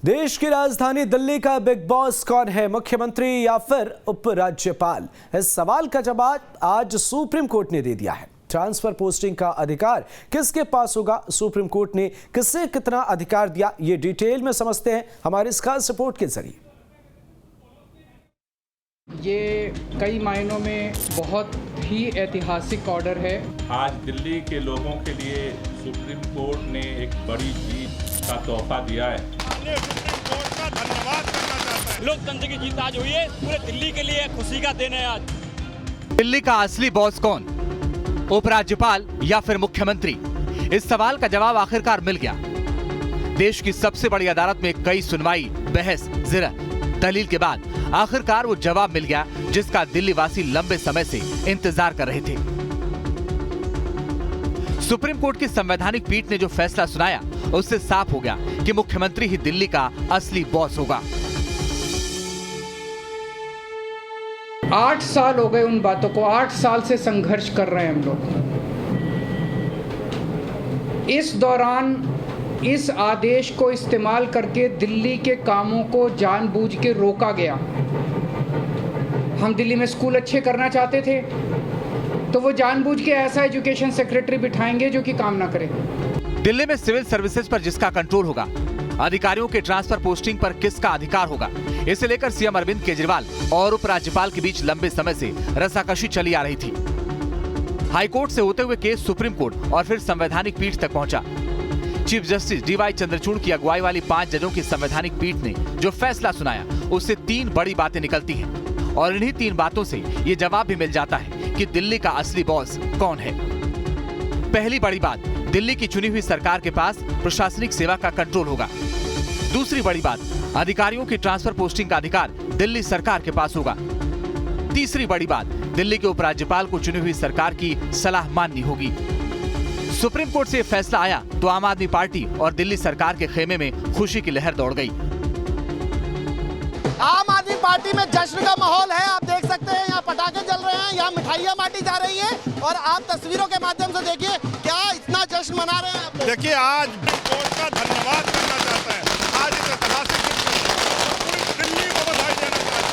देश की राजधानी दिल्ली का बिग बॉस कौन है, मुख्यमंत्री या फिर उपराज्यपाल? इस सवाल का जवाब आज सुप्रीम कोर्ट ने दे दिया है। ट्रांसफर पोस्टिंग का अधिकार किसके पास होगा, सुप्रीम कोर्ट ने किसे कितना अधिकार दिया, ये डिटेल में समझते हैं हमारे इस खास रिपोर्ट के जरिए। ये कई मायनों में बहुत ही ऐतिहासिक ऑर्डर है। आज दिल्ली के लोगों के लिए सुप्रीम कोर्ट ने एक बड़ी जीत का तोहफा दिया है। सुप्रीम कोर्ट का धन्यवाद करना चाहता है। लोकतंत्र की जीत आज हुई है, पूरे दिल्ली के लिए खुशी का दिन है आज। दिल्ली का असली बॉस कौन, उपराज्यपाल या फिर मुख्यमंत्री? इस सवाल का जवाब आखिरकार मिल गया। देश की सबसे बड़ी अदालत में कई सुनवाई, बहस, जिरह, दलील के बाद आखिरकार वो जवाब मिल गया जिसका दिल्ली वासी लंबे समय से इंतजार कर रहे थे। सुप्रीम कोर्ट की संवैधानिक पीठ ने जो फैसला सुनाया उससे साफ हो गया कि मुख्यमंत्री ही दिल्ली का असली बॉस होगा। 8 साल हो गए उन बातों को, 8 साल से संघर्ष कर रहे हैं हम लोग। इस दौरान इस आदेश को इस्तेमाल करके दिल्ली के कामों को जानबूझ के रोका गया। हम दिल्ली में स्कूल अच्छे करना चाहते थे तो वो जानबूझ के ऐसा एजुकेशन सेक्रेटरी बिठाएंगे जो कि काम ना करे। दिल्ली में सिविल सर्विसेज पर जिसका कंट्रोल होगा, अधिकारियों के ट्रांसफर पोस्टिंग पर किसका अधिकार होगा, इसे लेकर सीएम अरविंद केजरीवाल और उपराज्यपाल के बीच लंबे समय से रसाकशी चली आ रही थी। हाईकोर्ट से होते हुए केस सुप्रीम कोर्ट और फिर संवैधानिक पीठ तक पहुंचा। चीफ जस्टिस डीवाई चंद्रचूड़ की अगुवाई वाली 5 जजों की संवैधानिक पीठ ने जो फैसला सुनाया उससे 3 बड़ी बातें निकलती हैं और इन्हीं 3 बातों से ये जवाब भी मिल जाता है कि दिल्ली का असली बॉस कौन है। पहली बड़ी बात, दिल्ली की चुनी हुई सरकार के पास प्रशासनिक सेवा का कंट्रोल होगा। दूसरी बड़ी बात, अधिकारियों की ट्रांसफर पोस्टिंग का अधिकार दिल्ली सरकार के पास होगा। तीसरी बड़ी बात, दिल्ली के उपराज्यपाल को चुनी हुई सरकार की सलाह माननी होगी। सुप्रीम कोर्ट से फैसला आया तो आम आदमी पार्टी और दिल्ली सरकार के खेमे में खुशी की लहर दौड़ गई। आम आदमी पार्टी में जश्न का माहौल है। आप देख सकते हैं यहाँ पटाखे जल रहे हैं, यहाँ मिठाइयाँ बांटी जा रही हैं और आप तस्वीरों के माध्यम से देखिए क्या इतना जश्न मना रहे हैं आप। देखिए, आज कोर्ट का धन्यवाद करना चाहता है। आज इस ऐतिहासिक दिन पर पूरी दिल्ली को बधाई देना चाहता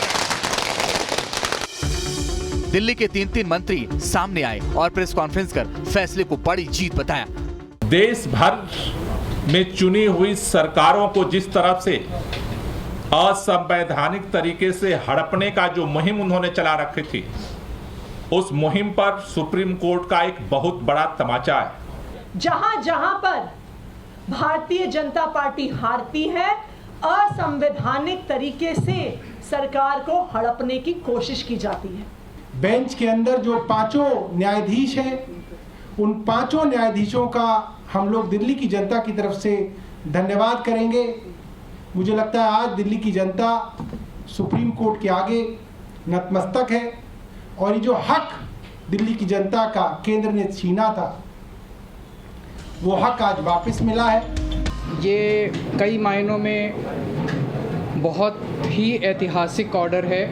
है। दिल्ली के 3 मंत्री सामने आए और प्रेस कॉन्फ्रेंस कर फैसले को बड़ी जीत बताया। देश भर में चुनी हुई सरकारों को जिस तरह से असंवैधानिक तरीके से हड़पने का जो मुहिम उन्होंने चला रखी थी, उस मुहिम पर सुप्रीम कोर्ट का एक बहुत बड़ा तमाचा है। जहां जहां पर भारतीय जनता पार्टी हारती है, असंवैधानिक तरीके से सरकार को हड़पने की कोशिश की जाती है। बेंच के अंदर जो 5 न्यायाधीश हैं, उन 5 न्यायाधीशों का हम लोग दिल्ली की जनता की तरफ से धन्यवाद करेंगे। मुझे लगता है आज दिल्ली की जनता सुप्रीम कोर्ट के आगे नतमस्तक है और ये जो हक दिल्ली की जनता का केंद्र ने छीना था, वो हक आज वापस मिला है। ये कई मायनों में बहुत ही ऐतिहासिक ऑर्डर है।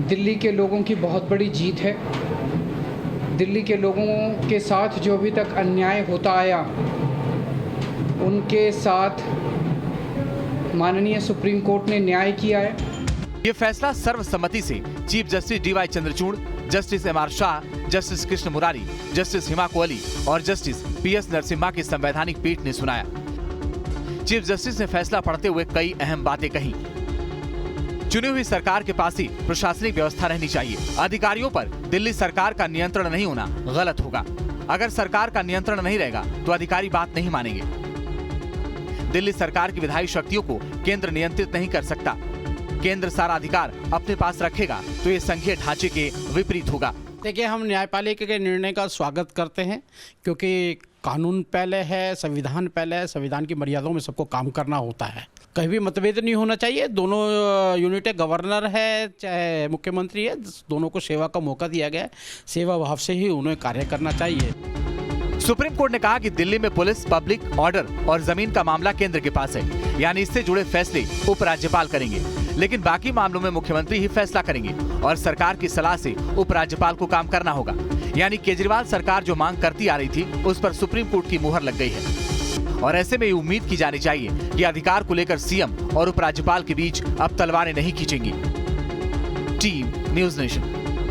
दिल्ली के लोगों की बहुत बड़ी जीत है। दिल्ली के लोगों के साथ जो अभी तक अन्याय होता आया, उनके साथ माननीय सुप्रीम कोर्ट ने न्याय किया है। ये फैसला सर्वसम्मति से chief justice D Y Chandrachud, justice M R Shah, justice Krishna Murari, justice Hima Kohli और जस्टिस पीएस नरसिम्हा की संवैधानिक पीठ ने सुनाया। चीफ जस्टिस ने फैसला पढ़ते हुए कई अहम बातें कही। चुनी हुई सरकार के पास ही प्रशासनिक व्यवस्था रहनी चाहिए। अधिकारियों पर दिल्ली सरकार का नियंत्रण नहीं होना गलत होगा। अगर सरकार का नियंत्रण नहीं रहेगा तो अधिकारी बात नहीं मानेंगे। दिल्ली सरकार की विधायी शक्तियों को केंद्र नियंत्रित नहीं कर सकता। केंद्र सारा अधिकार अपने पास रखेगा तो ये संघीय ढांचे के विपरीत होगा। देखिए, हम न्यायपालिका के निर्णय का स्वागत करते हैं क्योंकि कानून पहले है, संविधान पहले है। संविधान की मर्यादाओं में सबको काम करना होता है। कहीं भी मतभेद नहीं होना चाहिए। दोनों यूनिटें, गवर्नर है चाहे मुख्यमंत्री है, दोनों को सेवा का मौका दिया गया है। सेवा भाव से ही उन्हें कार्य करना चाहिए। सुप्रीम कोर्ट ने कहा कि दिल्ली में पुलिस, पब्लिक ऑर्डर और जमीन का मामला केंद्र के पास है, यानी इससे जुड़े फैसले उपराज्यपाल करेंगे, लेकिन बाकी मामलों में मुख्यमंत्री ही फैसला करेंगे और सरकार की सलाह से उपराज्यपाल को काम करना होगा। यानी केजरीवाल सरकार जो मांग करती आ रही थी उस पर सुप्रीम कोर्ट की मुहर लग गई है। और ऐसे में ये उम्मीद की जानी चाहिए कि अधिकार को लेकर सीएम और उपराज्यपाल के बीच अब तलवारें नहीं खींचेंगी। Team news nation.